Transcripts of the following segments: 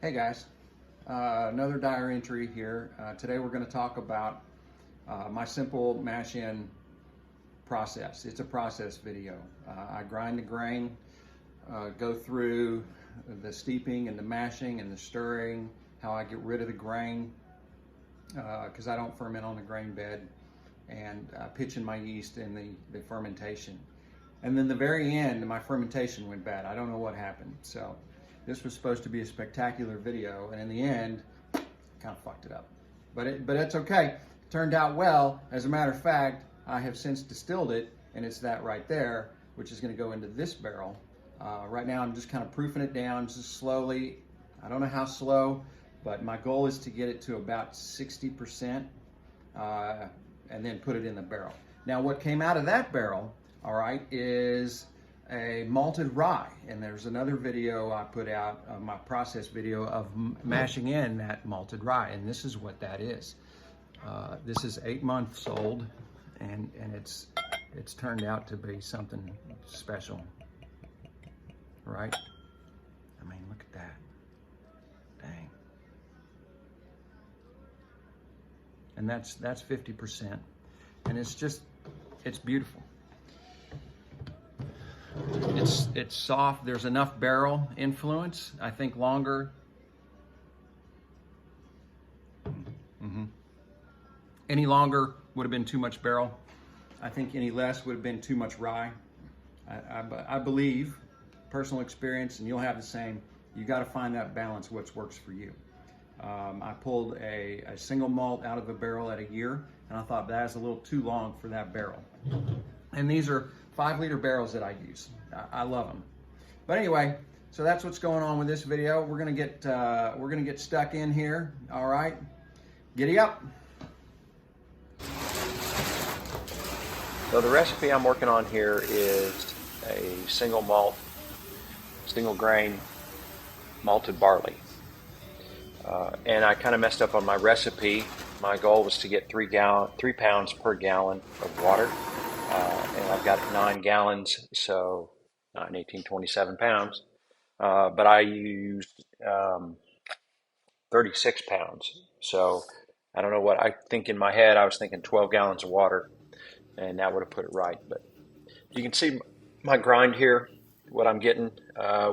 Hey guys, another diary entry here. Today we're going to talk about my simple mash-in process. It's a process video. I grind the grain, go through the steeping and the mashing and the stirring, how I get rid of the grain because I don't ferment on the grain bed, and pitching my yeast in the fermentation. And then the very end, my fermentation went bad. I don't know what happened. So this was supposed to be a spectacular video, and in the end, kind of fucked it up. But it's okay. It turned out well. As a matter of fact, I have since distilled it, and it's that right there, which is going to go into this barrel. Right now, I'm just kind of proofing it down, just slowly. I don't know how slow, but my goal is to get it to about 60%, and then put it in the barrel. Now, what came out of that barrel, all right, is a malted rye, and there's another video I put out, my process video of mashing in that malted rye, and this is what that is. This is 8 months old, and it's turned out to be something special, right? I mean, look at that, dang. And that's 50%, and it's beautiful. It's soft. There's enough barrel influence. I think longer. Any longer would have been too much barrel. I think any less would have been too much rye. I believe, personal experience, and you'll have the same, you got to find that balance, what works for you. I pulled a single malt out of a barrel at a year, and I thought that's a little too long for that barrel. And these are 5-liter barrels that I use. I love them. But anyway, so that's what's going on with this video. We're gonna get stuck in here. All right, giddy up. So the recipe I'm working on here is a single malt, single grain malted barley. And I kind of messed up on my recipe. My goal was to get 3 pounds per gallon of water. And I've got 9 gallons, so 9, 18, 27 pounds. But I used 36 pounds. So I don't know what I think in my head. I was thinking 12 gallons of water, and that would have put it right. But you can see my grind here, what I'm getting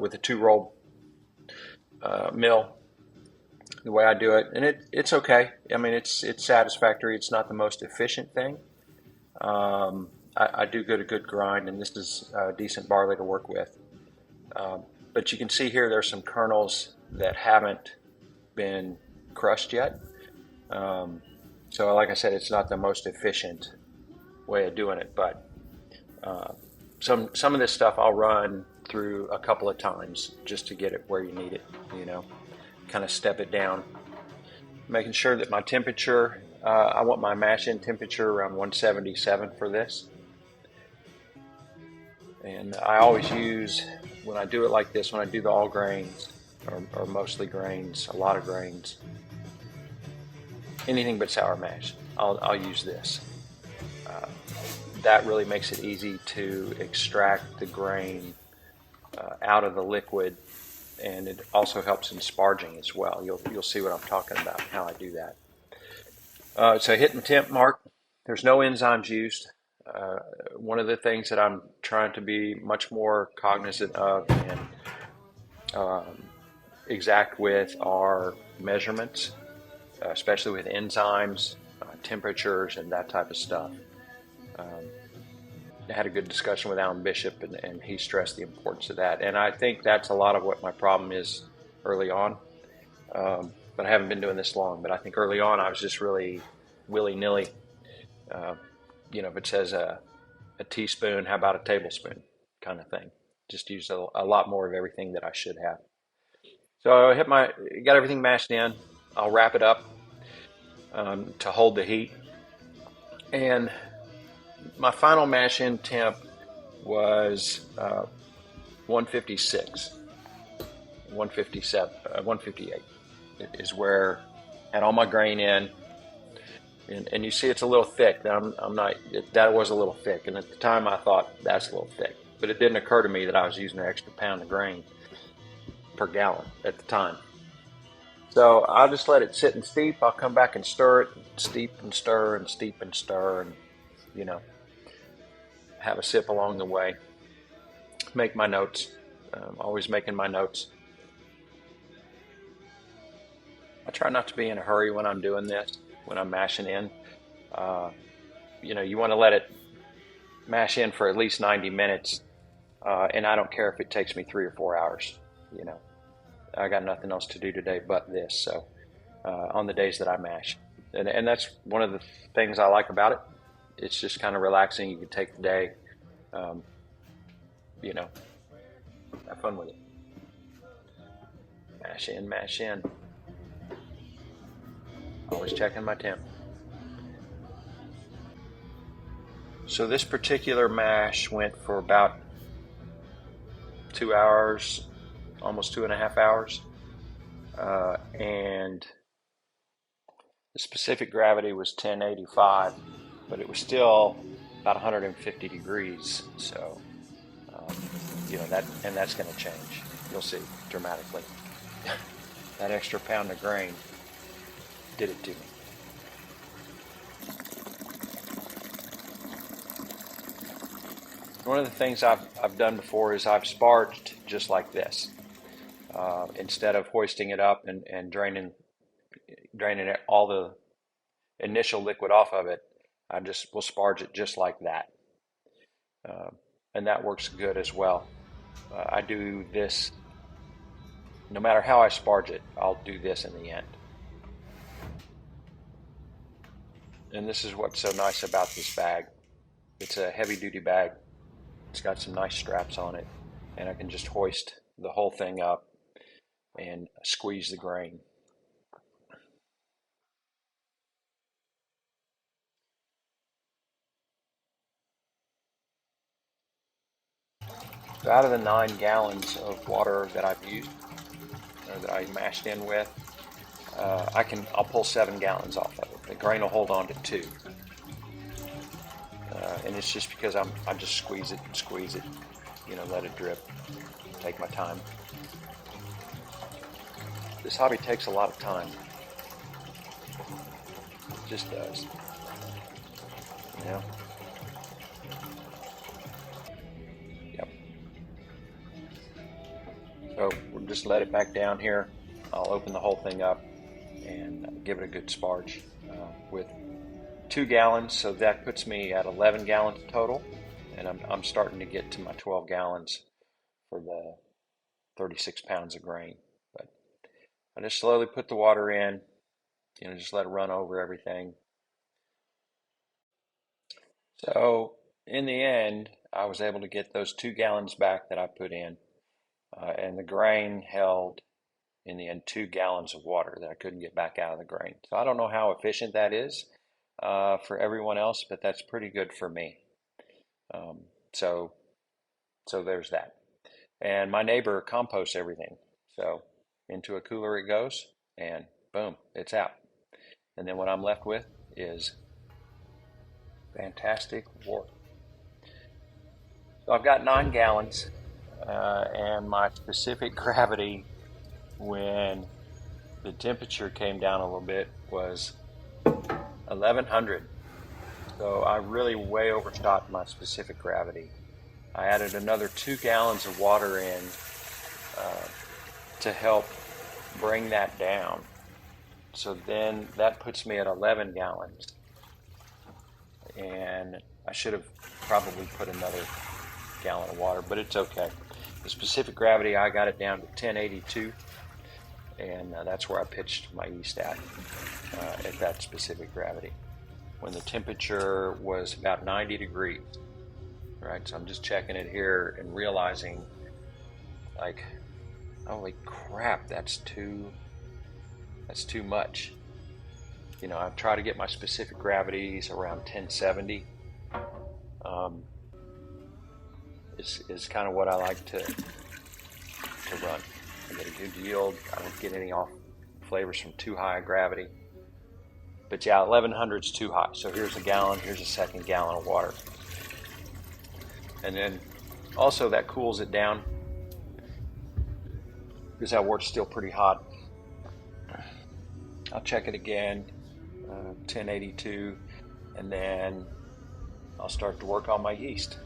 with the 2-roll mill, the way I do it. And it's okay. I mean, it's satisfactory. It's not the most efficient thing. I do get a good grind, and this is decent barley to work with. But you can see here there's some kernels that haven't been crushed yet. So like I said, it's not the most efficient way of doing it, but some of this stuff I'll run through a couple of times just to get it where you need it, you know, kind of step it down. Making sure that my temperature, I want my mash-in temperature around 177 for this. And I always use, when I do it like this, when I do the all grains, or mostly grains, a lot of grains, anything but sour mash, I'll use this. That really makes it easy to extract the grain out of the liquid, and it also helps in sparging as well. You'll see what I'm talking about, how I do that. So hitting the temp mark, there's no enzymes used. One of the things that I'm trying to be much more cognizant of and exact with are measurements, especially with enzymes, temperatures, and that type of stuff. I had a good discussion with Alan Bishop, and he stressed the importance of that. And I think that's a lot of what my problem is early on. But I haven't been doing this long. But I think early on I was just really willy-nilly. You know, if it says a teaspoon, how about a tablespoon kind of thing. Just use a lot more of everything that I should have. So I got everything mashed in. I'll wrap it up to hold the heat. And my final mash-in temp was 156, 157, 158 is where I had all my grain in. And you see it's a little thick. That was a little thick. And at the time I thought, that's a little thick. But it didn't occur to me that I was using an extra pound of grain per gallon at the time. So I'll just let it sit and steep. I'll come back and stir it, steep and stir and steep and stir, and you know, have a sip along the way. Make my notes. Always making my notes. I try not to be in a hurry when I'm doing this, when I'm mashing in. You know, you want to let it mash in for at least 90 minutes, and I don't care if it takes me 3 or 4 hours. You know, I got nothing else to do today but this. So on the days that I mash, and that's one of the things I like about it. It's just kind of relaxing. You can take the day, you know, have fun with it. Mash in, mash in. Always checking my temp. So this particular mash went for about 2 hours, almost 2.5 hours. And the specific gravity was 1085, but it was still about 150 degrees. So, you know, that's going to change. You'll see dramatically. That extra pound of grain did it to me. One of the things I've done before is I've sparged just like this. Instead of hoisting it up and draining all the initial liquid off of it, I just will sparge it just like that. And that works good as well. I do this, no matter how I sparge it, I'll do this in the end. And this is what's so nice about this bag. It's a heavy duty bag. It's got some nice straps on it, and I can just hoist the whole thing up and squeeze the grain. So out of the 9 gallons of water that I've used, that I mashed in with, I'll pull 7 gallons off of it. The grain will hold on to 2. And it's just because I just squeeze it, you know, let it drip, take my time. This hobby takes a lot of time. It just does. You know? Yep. So we'll just let it back down here. I'll open the whole thing up and give it a good sparge with 2 gallons, so that puts me at 11 gallons total, and I'm starting to get to my 12 gallons for the 36 pounds of grain. But I just slowly put the water in, you know, just let it run over everything. So in the end, I was able to get those 2 gallons back that I put in, and the grain held in the end 2 gallons of water that I couldn't get back out of the grain. So I don't know how efficient that is for everyone else, but that's pretty good for me. So there's that. And my neighbor composts everything. So into a cooler it goes, and boom, it's out. And then what I'm left with is fantastic wort. So I've got 9 gallons, and my specific gravity when the temperature came down a little bit was 1100. So I really way overshot my specific gravity. I added another 2 gallons of water in to help bring that down. So then that puts me at 11 gallons. And I should have probably put another gallon of water, but it's okay. The specific gravity, I got it down to 1082, and that's where I pitched my yeast at that specific gravity. When the temperature was about 90 degrees, right? So I'm just checking it here and realizing, like, holy crap, that's too much. You know, I try to get my specific gravities around 1070. Is kind of what I like to run. I get a good yield. I don't get any off flavors from too high gravity. But yeah, 1100 is too high. So here's a gallon. Here's a second gallon of water. And then also that cools it down because that wort's still pretty hot. I'll check it again, 1082, and then I'll start to work on my yeast.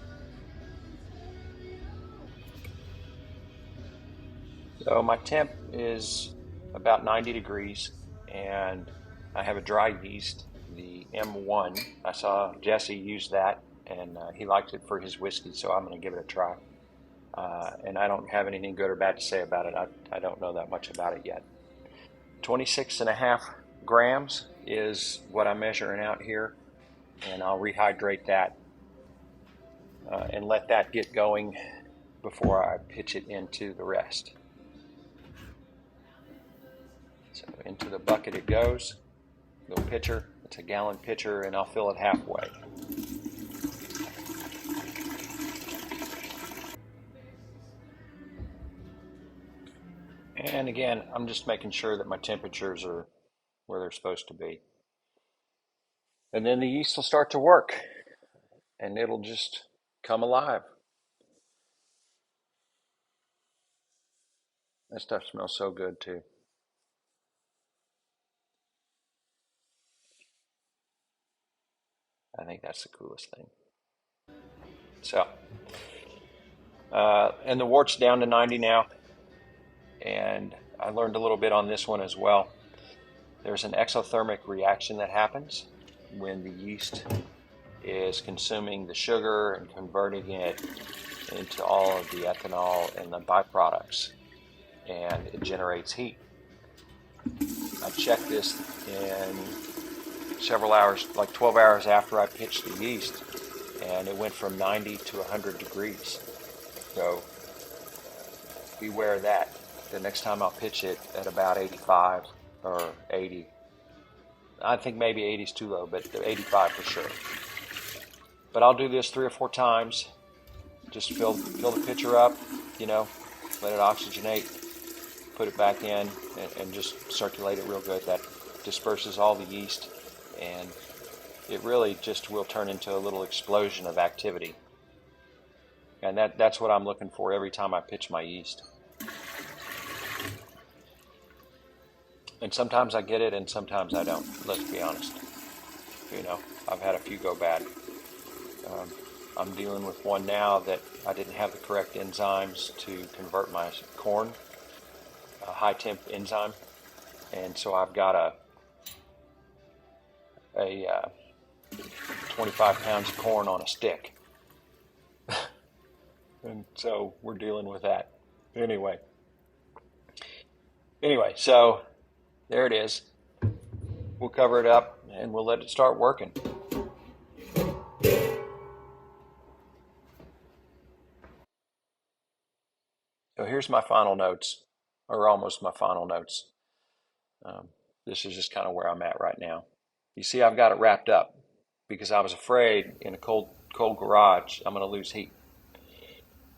So my temp is about 90 degrees, and I have a dry yeast, the M1. I saw Jesse use that, and he liked it for his whiskey, so I'm going to give it a try. And I don't have anything good or bad to say about it. I don't know that much about it yet. 26.5 grams is what I'm measuring out here, and I'll rehydrate that and let that get going before I pitch it into the rest. So into the bucket it goes, little pitcher. It's a gallon pitcher, and I'll fill it halfway. And again, I'm just making sure that my temperatures are where they're supposed to be. And then the yeast will start to work, and it'll just come alive. That stuff smells so good too. I think that's the coolest thing. So, and the wort's down to 90 now, and I learned a little bit on this one as well. There's an exothermic reaction that happens when the yeast is consuming the sugar and converting it into all of the ethanol and the byproducts, and it generates heat. I checked this in several hours, like 12 hours after I pitched the yeast, and it went from 90 to 100 degrees. So beware of that. The next time I'll pitch it at about 85 or 80. I think maybe 80 is too low, but 85 for sure. But I'll do this 3 or 4 times. Just fill the pitcher up, let it oxygenate, put it back in, and just circulate it real good. That disperses all the yeast, and it really just will turn into a little explosion of activity. And that's what I'm looking for every time I pitch my yeast. And sometimes I get it, and sometimes I don't. Let's be honest. I've had a few go bad. I'm dealing with one now that I didn't have the correct enzymes to convert my corn, a high temp enzyme, and so I've got a 25 pounds of corn on a stick. And so we're dealing with that. Anyway, so there it is. We'll cover it up and we'll let it start working. So here's my final notes, or almost my final notes. This is just kind of where I'm at right now. You see, I've got it wrapped up because I was afraid in a cold garage I'm going to lose heat.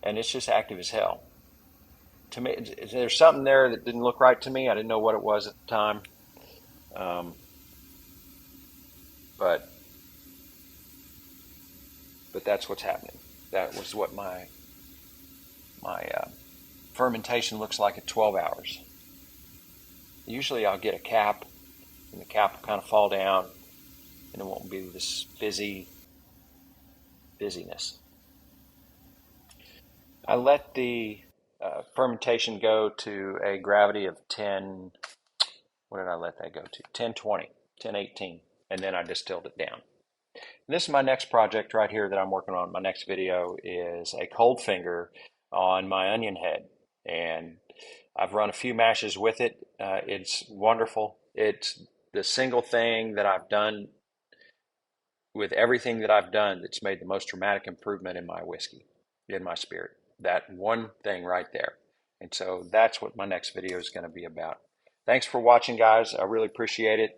And it's just active as hell. To me, there's something there that didn't look right to me. I didn't know what it was at the time. But that's what's happening. That was what my fermentation looks like at 12 hours. Usually I'll get a cap, and the cap will kind of fall down, and it won't be this busyness. I let the fermentation go to a gravity of 10, what did I let that go to? 1020, 1018, and then I distilled it down. And this is my next project right here that I'm working on. My next video is a cold finger on my onion head, and I've run a few mashes with it. It's wonderful. It's the single thing that I've done with everything that I've done that's made the most dramatic improvement in my whiskey, in my spirit. That one thing right there. And so that's what my next video is going to be about. Thanks for watching, guys. I really appreciate it.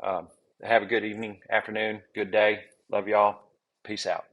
Have a good evening, afternoon, good day. Love y'all. Peace out.